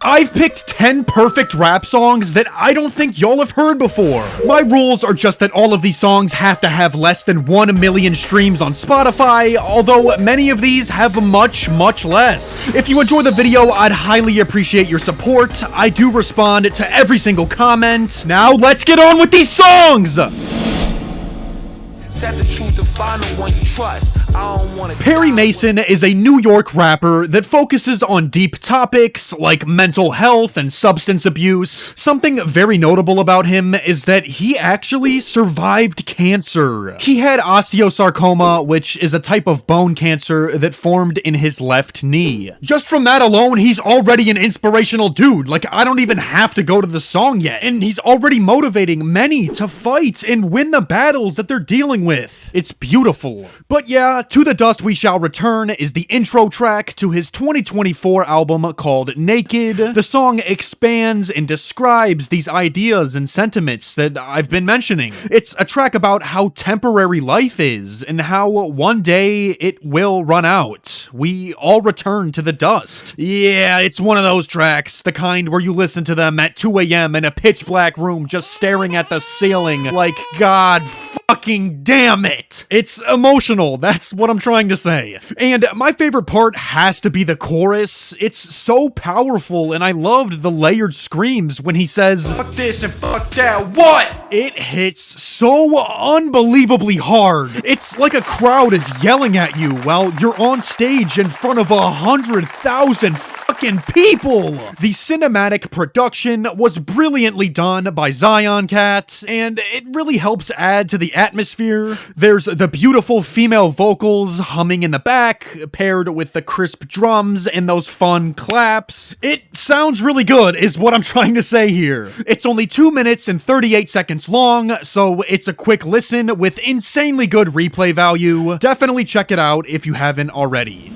I've picked 10 perfect rap songs that I don't think y'all have heard before. My rules are just that all of these songs have to have less than 1 million streams on Spotify, although many of these have much less. If you enjoy the video, I'd highly appreciate your support. I do respond to every single comment. Now let's get on with these songs! Set the truth to find the one you trust. I don't wanna Perry Mason is a New York rapper that focuses on deep topics like mental health and substance abuse. Something very notable about him is that he actually survived cancer. He had osteosarcoma, which is a type of bone cancer that formed in his left knee. Just from that alone, he's already an inspirational dude. Like, I don't even have to go to the song yet, and he's already motivating many to fight and win the battles that they're dealing with. It's beautiful. But yeah, To the Dust We Shall Return is the intro track to his 2024 album called Naked. The song expands and describes these ideas and sentiments that I've been mentioning. It's a track about how temporary life is and how one day it will run out. We all return to the dust. Yeah, it's one of those tracks, the kind where you listen to them at 2 a.m. in a pitch black room just staring at the ceiling like, God fucking damn it! It's emotional, that's what I'm trying to say. And my favorite part has to be the chorus. It's so powerful, and I loved the layered screams when he says, "Fuck this and fuck that, what?" It hits so unbelievably hard. It's like a crowd is yelling at you while you're on stage in front of 100,000 fucking people! The cinematic production was brilliantly done by Zion Cat, and it really helps add to the atmosphere. There's the beautiful female vocals humming in the back, paired with the crisp drums and those fun claps. It sounds really good, is what I'm trying to say here. It's only 2 minutes and 38 seconds long, so it's a quick listen with insanely good replay value. Definitely check it out if you haven't already.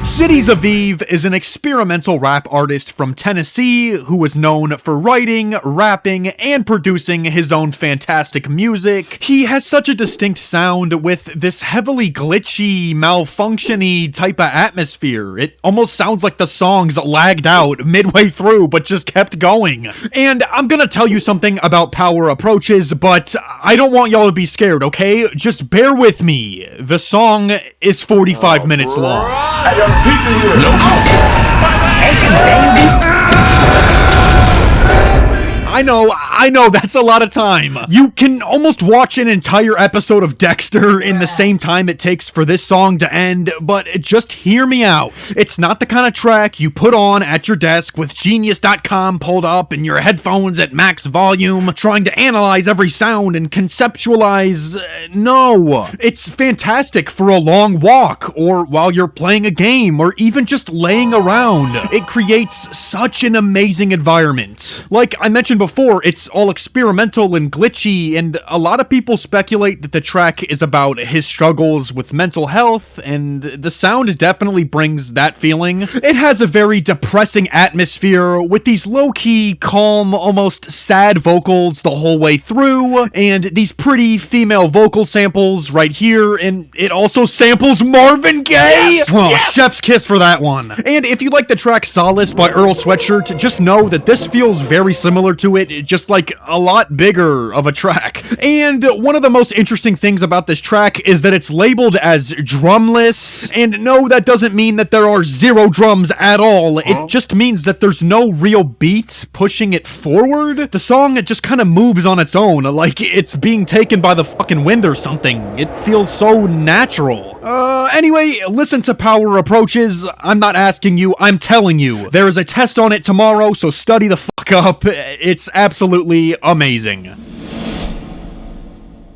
Cities Aviv is an experimental rap artist from Tennessee who is known for writing, rapping, and producing his own fantastic music. He has such a distinct sound with this heavily glitchy, malfunction-y type of atmosphere. It almost sounds like the songs lagged out midway through but just kept going. And I'm gonna tell you something about power approaches, but I don't want y'all to be scared, okay? Just bear with me. The song is 45 minutes long. I know, that's a lot of time. You can almost watch an entire episode of Dexter in the same time it takes for this song to end, but just hear me out. It's not the kind of track you put on at your desk with Genius.com pulled up and your headphones at max volume, trying to analyze every sound and conceptualize. No. It's fantastic for a long walk, or while you're playing a game, or even just laying around. It creates such an amazing environment. Like I mentioned before, it's all experimental and glitchy, and a lot of people speculate that the track is about his struggles with mental health, and the sound definitely brings that feeling. It has a very depressing atmosphere with these low-key, calm, almost sad vocals the whole way through, and these pretty female vocal samples right here, and it also samples Marvin Gaye! Chef's kiss for that one. And if you like the track Solace by Earl Sweatshirt, just know that this feels very similar to it, just like a lot bigger of a track. And one of the most interesting things about this track is that it's labeled as drumless, and no, that doesn't mean that there are 0 drums at all. It just means that there's no real beat pushing it forward. The song, it just kind of moves on its own, like it's being taken by the fucking wind or something. It feels so natural. Anyway, listen to Power Approaches. I'm not asking you, I'm telling you. There is a test on it tomorrow, so study the fuck up. It's absolutely amazing.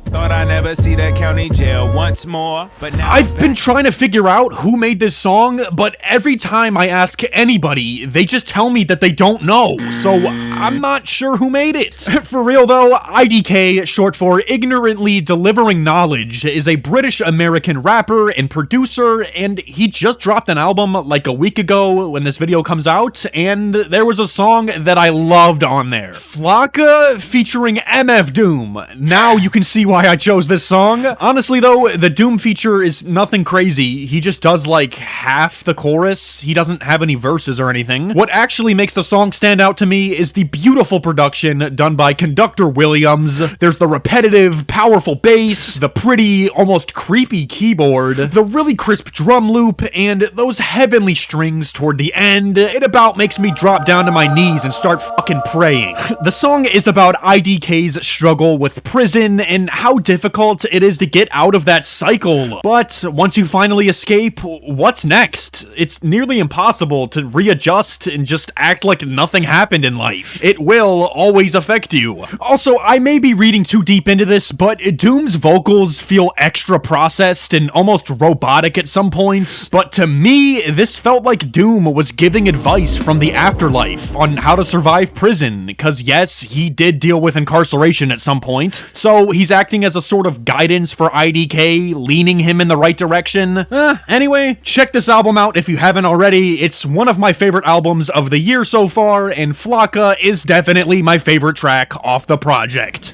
Thought I never see that county jail once more, but now I've been trying to figure out who made this song, but every time I ask anybody, they just tell me that they don't know, so I'm not sure who made it. For real though, IDK, short for Ignorantly Delivering Knowledge, is a British-American rapper and producer, and he just dropped an album like a week ago when this video comes out, and there was a song that I loved on there. Flocka featuring MF Doom. Now you can see why why I chose this song. Honestly though, the Doom feature is nothing crazy. He just does like half the chorus. He doesn't have any verses or anything. What actually makes the song stand out to me is the beautiful production done by Conductor Williams. There's the repetitive, powerful bass, the pretty, almost creepy keyboard, the really crisp drum loop, and those heavenly strings toward the end. It about makes me drop down to my knees and start fucking praying. The song is about IDK's struggle with prison and how difficult it is to get out of that cycle. But once you finally escape, what's next? It's nearly impossible to readjust and just act like nothing happened in life. It will always affect you. Also, I may be reading too deep into this, but Doom's vocals feel extra processed and almost robotic at some points. But to me, this felt like Doom was giving advice from the afterlife on how to survive prison, because yes, he did deal with incarceration at some point. So he's acting as a sort of guidance for IDK, leaning him in the right direction. Anyway, check this album out if you haven't already. It's one of my favorite albums of the year so far, and Flocka is definitely my favorite track off the project.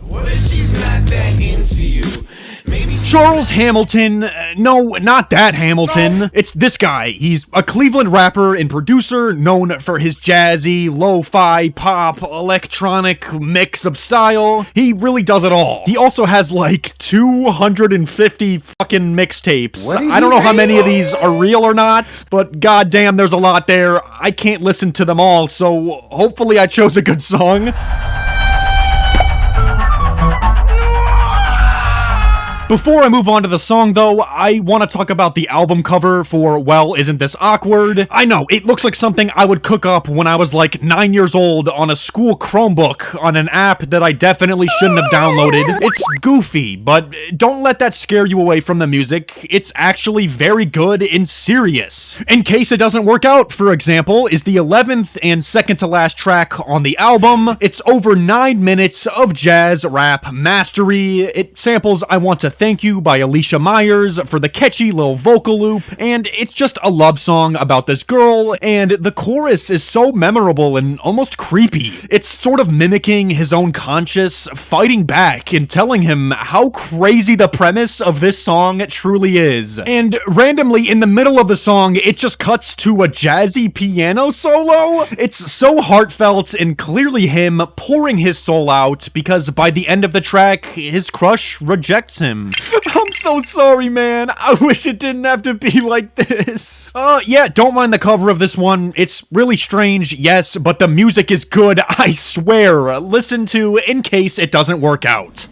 What if she's not that into you? Maybe Charles Hamilton, no, not that Hamilton. It's this guy. He's a Cleveland rapper and producer known for his jazzy, lo-fi, pop, electronic mix of style. He really does it all. He also has like 250 fucking mixtapes. I don't know how many of these are real or not, but goddamn, there's a lot there. I can't listen to them all, so hopefully I chose a good song. Before I move on to the song though, I want to talk about the album cover for Well, Isn't This Awkward? I know, it looks like something I would cook up when I was like 9 years old on a school Chromebook on an app that I definitely shouldn't have downloaded. It's goofy, but don't let that scare you away from the music. It's actually very good and serious. In case it doesn't work out, for example, is the 11th and second to last track on the album. It's over 9 minutes of jazz rap mastery. It samples I Want to Thank You by Alicia Myers for the catchy little vocal loop, and it's just a love song about this girl, and the chorus is so memorable and almost creepy. It's sort of mimicking his own conscience, fighting back and telling him how crazy the premise of this song truly is. And randomly in the middle of the song, it just cuts to a jazzy piano solo. It's so heartfelt and clearly him pouring his soul out, because by the end of the track, his crush rejects him. I'm so sorry, man. I wish it didn't have to be like this. Yeah, don't mind the cover of this one. It's really strange, yes, but the music is good, I swear. Listen to In Case It Doesn't Work Out.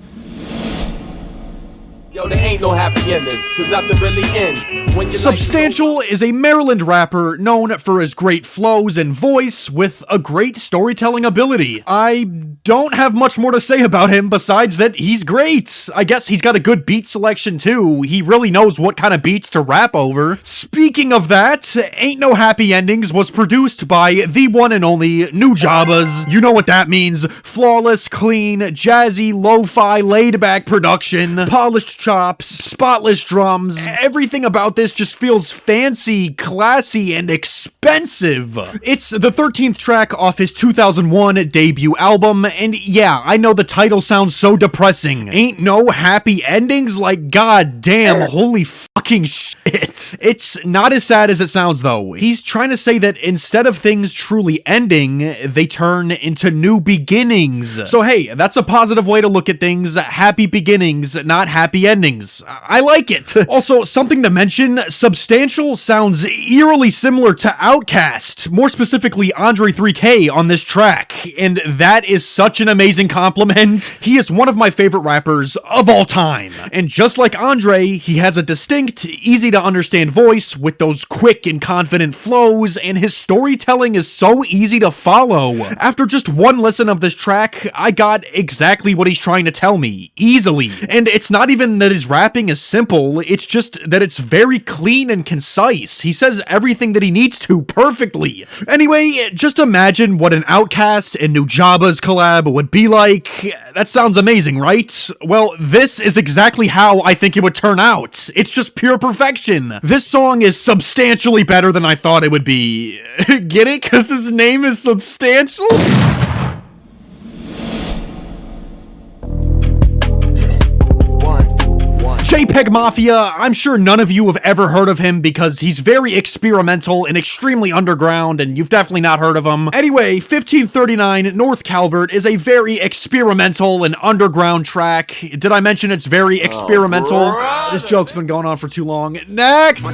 Yo, there ain't no happy endings, cause nothing really ends. When you Substantial is a Maryland rapper known for his great flows and voice with a great storytelling ability. I don't have much more to say about him besides that he's great. I guess he's got a good beat selection too. He really knows what kind of beats to rap over. Speaking of that, Ain't No Happy Endings was produced by the one and only New Jabas. You know what that means. Flawless, clean, jazzy, lo-fi, laid-back production, polished chops, spotless drums. Everything about this just feels fancy, classy, and expensive. It's the 13th track off his 2001 debut album, and yeah, I know the title sounds so depressing. Ain't no happy endings? Like, god damn, holy fucking shit. It's not as sad as it sounds though. He's trying to say that instead of things truly ending, they turn into new beginnings. So hey, that's a positive way to look at things. Happy beginnings, not happy endings. I like it. Also, something to mention, Substantial sounds eerily similar to Outkast, more specifically Andre 3K on this track, and that is such an amazing compliment. He is one of my favorite rappers of all time, and just like Andre, he has a distinct, easy to understand voice with those quick and confident flows, and his storytelling is so easy to follow. After just one listen of this track, I got exactly what he's trying to tell me, easily. And it's not even that his rapping is simple, it's just that it's very clean and concise. He says everything that he needs to perfectly. Anyway, just imagine what an Outkast and New Jabas collab would be like. That sounds amazing, right? Well, this is exactly how I think it would turn out. It's just pure perfection. This song is substantially better than I thought it would be. Get it? Because his name is Substantial? JPEG Mafia, I'm sure none of you have ever heard of him because he's very experimental and extremely underground, and you've definitely not heard of him. Anyway, 1539 North Calvert is a very experimental and underground track. Did I mention it's very experimental? This joke's been going on for too long. Next!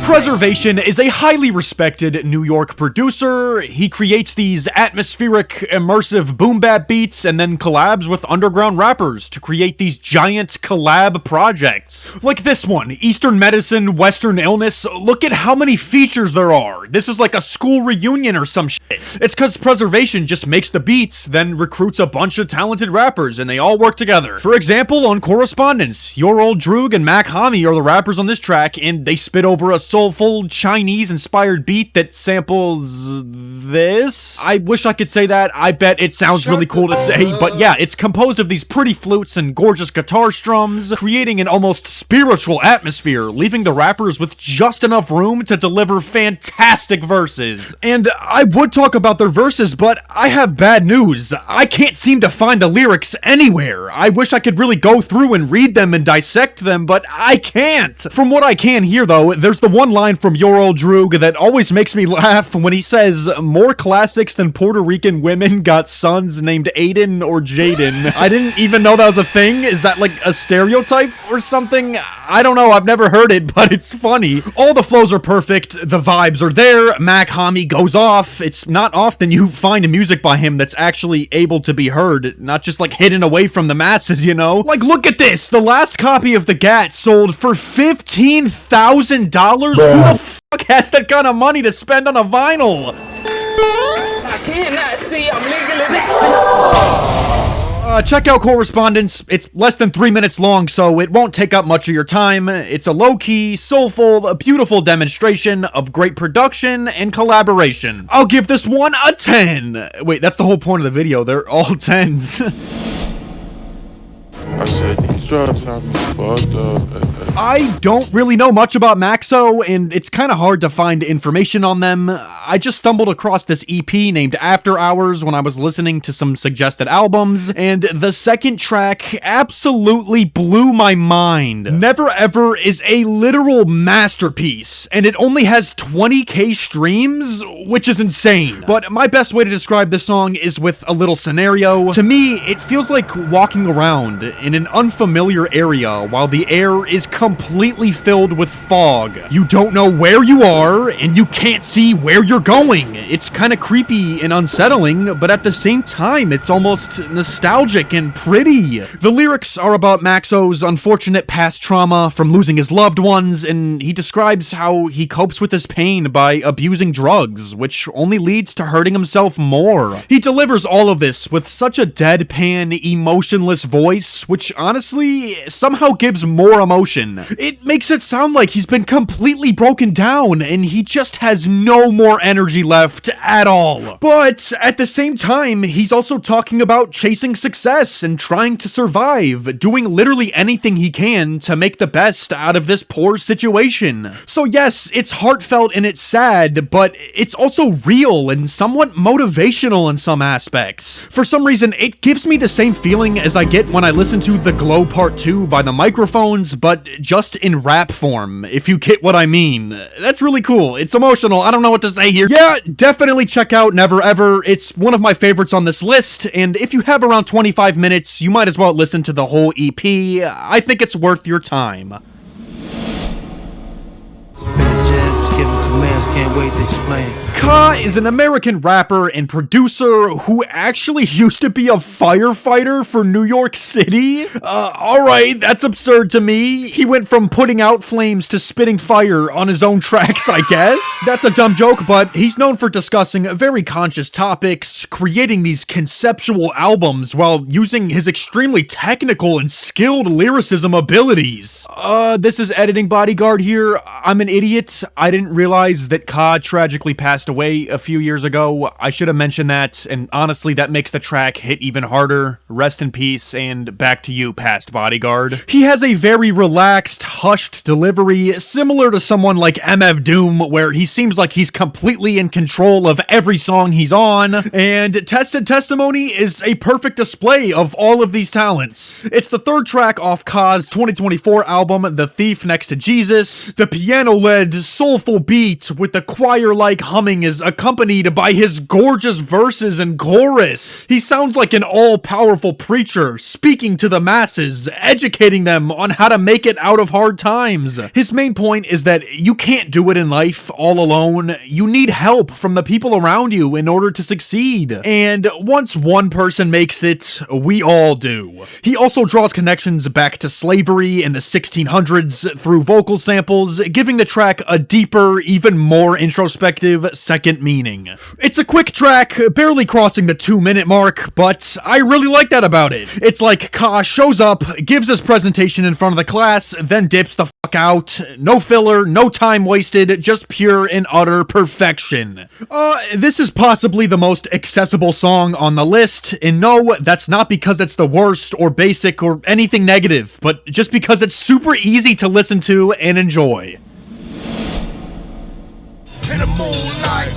Preservation is a highly respected New York producer. He creates these atmospheric, immersive boom bap beats and then collabs with underground rappers to create these giant collab projects. Like this one, Eastern Medicine, Western Illness. Look at how many features there are. This is like a school reunion or some shit. It's cause Preservation just makes the beats, then recruits a bunch of talented rappers and they all work together. For example, on Correspondence, Your Old Droog and Mac Hami are the rappers on this track, and they spit over a soulful Chinese-inspired beat that samples this. I wish I could say that. I bet it sounds really cool to say, but yeah, it's composed of these pretty flutes and gorgeous guitar strums, creating an almost spiritual atmosphere, leaving the rappers with just enough room to deliver fantastic verses. And I would talk about their verses, but I have bad news. I can't seem to find the lyrics anywhere. I wish I could really go through and read them and dissect them, but I can't. From what I can hear though, there's the one line from Your Old Droog that always makes me laugh when he says, "More classics than Puerto Rican women got sons named Aiden or Jaden." I didn't even know that was a thing. Is that like a stereotype or something? I don't know, I've never heard it, but it's funny. All the flows are perfect, the vibes are there, Mac Hami goes off. It's not often you find music by him that's actually able to be heard, not just like hidden away from the masses, you know? Like, look at this! The last copy of the GAT sold for $15,000? Who the fuck has that kind of money to spend on a vinyl? I cannot see, I'm legally back. Check out Correspondence. It's less than 3 minutes long, so it won't take up much of your time. It's a low-key, soulful, beautiful demonstration of great production and collaboration. I'll give this one a 10. Wait, that's the whole point of the video. They're all 10s. I said, these drugs have me fucked up. I don't really know much about Maxo, and it's kind of hard to find information on them. I just stumbled across this EP named After Hours when I was listening to some suggested albums, and the second track absolutely blew my mind. Never Ever is a literal masterpiece, and it only has 20k streams, which is insane. But my best way to describe this song is with a little scenario. To me, it feels like walking around in an unfamiliar area while the air is completely filled with fog. You don't know where you are, and you can't see where you're going. It's kind of creepy and unsettling, but at the same time, it's almost nostalgic and pretty. The lyrics are about Maxo's unfortunate past trauma from losing his loved ones, and he describes how he copes with his pain by abusing drugs, which only leads to hurting himself more. He delivers all of this with such a deadpan, emotionless voice, which honestly somehow gives more emotion. It makes it sound like he's been completely broken down and he just has no more energy left at all. But at the same time, he's also talking about chasing success and trying to survive, doing literally anything he can to make the best out of this poor situation. So yes, it's heartfelt and it's sad, but it's also real and somewhat motivational in some aspects. For some reason, it gives me the same feeling as I get when I listen to The Glow Part 2 by the Microphones, but just in rap form, if you get what I mean. That's really cool. It's emotional. I don't know what to say here. Yeah, definitely check out Never Ever. It's one of my favorites on this list, and if you have around 25 minutes, you might as well listen to the whole EP. I think it's worth your time. Can't wait to explain. Ka is an American rapper and producer who actually used to be a firefighter for New York City. Alright, that's absurd to me. He went from putting out flames to spitting fire on his own tracks, I guess. That's a dumb joke, but he's known for discussing very conscious topics, creating these conceptual albums while using his extremely technical and skilled lyricism abilities. This is Editing Bodyguard here. I'm an idiot. I didn't realize that Ka tragically passed away a few years ago. I should have mentioned that, and honestly, that makes the track hit even harder. Rest in peace, and back to you, past bodyguard. He has a very relaxed, hushed delivery, similar to someone like MF Doom, where he seems like he's completely in control of every song he's on, and Tested Testimony is a perfect display of all of these talents. It's the third track off Ka's 2024 album, The Thief Next to Jesus. The piano-led, soulful beat with the choir-like humming is accompanied by his gorgeous verses and chorus. He sounds like an all-powerful preacher, speaking to the masses, educating them on how to make it out of hard times. His main point is that you can't do it in life all alone. You need help from the people around you in order to succeed. And once one person makes it, we all do. He also draws connections back to slavery in the 1600s through vocal samples, giving the track a deeper, even more introspective second meaning. It's a quick track, barely crossing the 2-minute mark, but I really like that about it. It's like Ka shows up, gives his presentation in front of the class, then dips the fuck out. No filler, no time wasted, just pure and utter perfection. This is possibly the most accessible song on the list, and no, that's not because it's the worst or basic or anything negative, but just because it's super easy to listen to and enjoy. In the moonlight.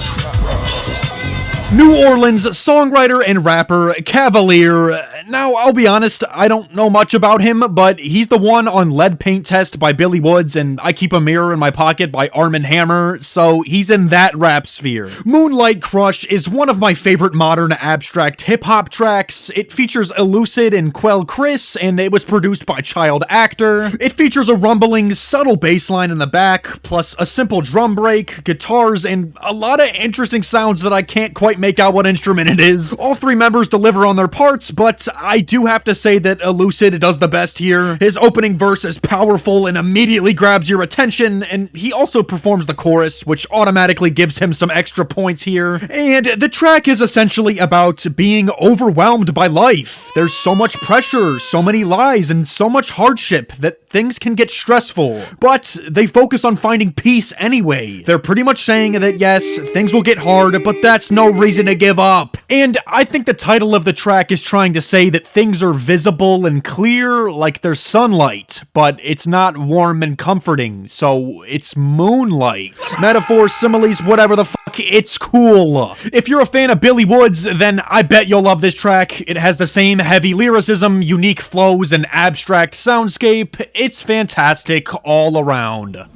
New Orleans songwriter and rapper Cavalier. Now, I'll be honest, I don't know much about him, but he's the one on Lead Paint Test by Billy Woods and I Keep a Mirror in My Pocket by Arm & Hammer, so he's in that rap sphere. Moonlight Crush is one of my favorite modern abstract hip-hop tracks. It features Elucid and Quell Chris, and it was produced by Child Actor. It features a rumbling, subtle bass line in the back, plus a simple drum break, guitars, and a lot of interesting sounds that I can't quite make out what instrument it is. All three members deliver on their parts, but I do have to say that Elucid does the best here. His opening verse is powerful and immediately grabs your attention, and he also performs the chorus, which automatically gives him some extra points here. And the track is essentially about being overwhelmed by life. There's so much pressure, so many lies, and so much hardship that things can get stressful. But they focus on finding peace anyway. They're pretty much saying that yes, things will get hard, but that's no reason to give up. And I think the title of the track is trying to say that things are visible and clear like there's sunlight, but it's not warm and comforting, so it's moonlight. Metaphors, similes, whatever the fuck, it's cool. If you're a fan of Billy Woods, then I bet you'll love this track. It has the same heavy lyricism, unique flows, and abstract soundscape. It's fantastic all around.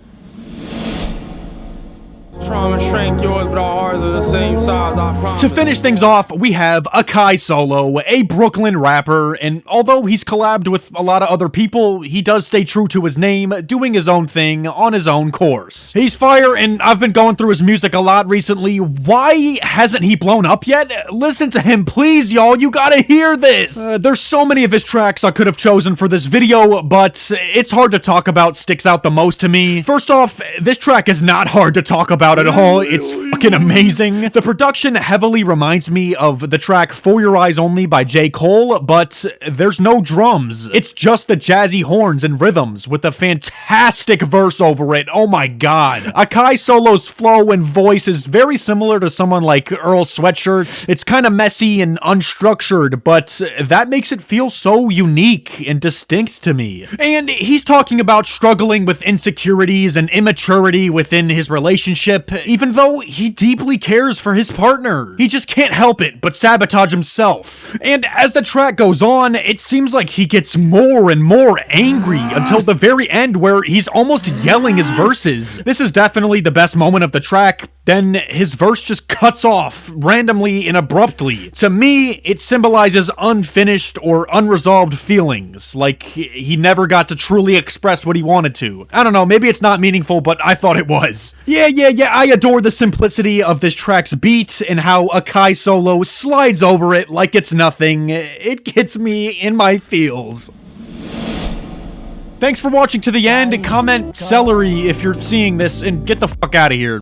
Trauma shrank yours, but our hearts are the same size, I promise. To finish things off, we have Akai Solo, a Brooklyn rapper, and although he's collabed with a lot of other people, he does stay true to his name, doing his own thing on his own course. He's fire, and I've been going through his music a lot recently. Why hasn't he blown up yet? Listen to him, please, y'all, you gotta hear this! There's so many of his tracks I could have chosen for this video, but it's hard to talk about, sticks out the most to me. First off, this track is not hard to talk about at all. It's fucking amazing. The production heavily reminds me of the track For Your Eyes Only by J. Cole, but there's no drums. It's just the jazzy horns and rhythms with a fantastic verse over it. Oh my god. Akai Solo's flow and voice is very similar to someone like Earl Sweatshirt. It's kind of messy and unstructured, but that makes it feel so unique and distinct to me. And he's talking about struggling with insecurities and immaturity within his relationship, even though he deeply cares for his partner. He just can't help it but sabotage himself. And as the track goes on, it seems like he gets more and more angry until the very end where he's almost yelling his verses. This is definitely the best moment of the track. Then his verse just cuts off randomly and abruptly. To me, it symbolizes unfinished or unresolved feelings, like he never got to truly express what he wanted to. I don't know, maybe it's not meaningful, but I thought it was. Yeah, I adore the simplicity of this track's beat and how Akai Solo slides over it like it's nothing. It gets me in my feels. Thanks for watching to the end. Comment celery if you're seeing this, and get the fuck out of here.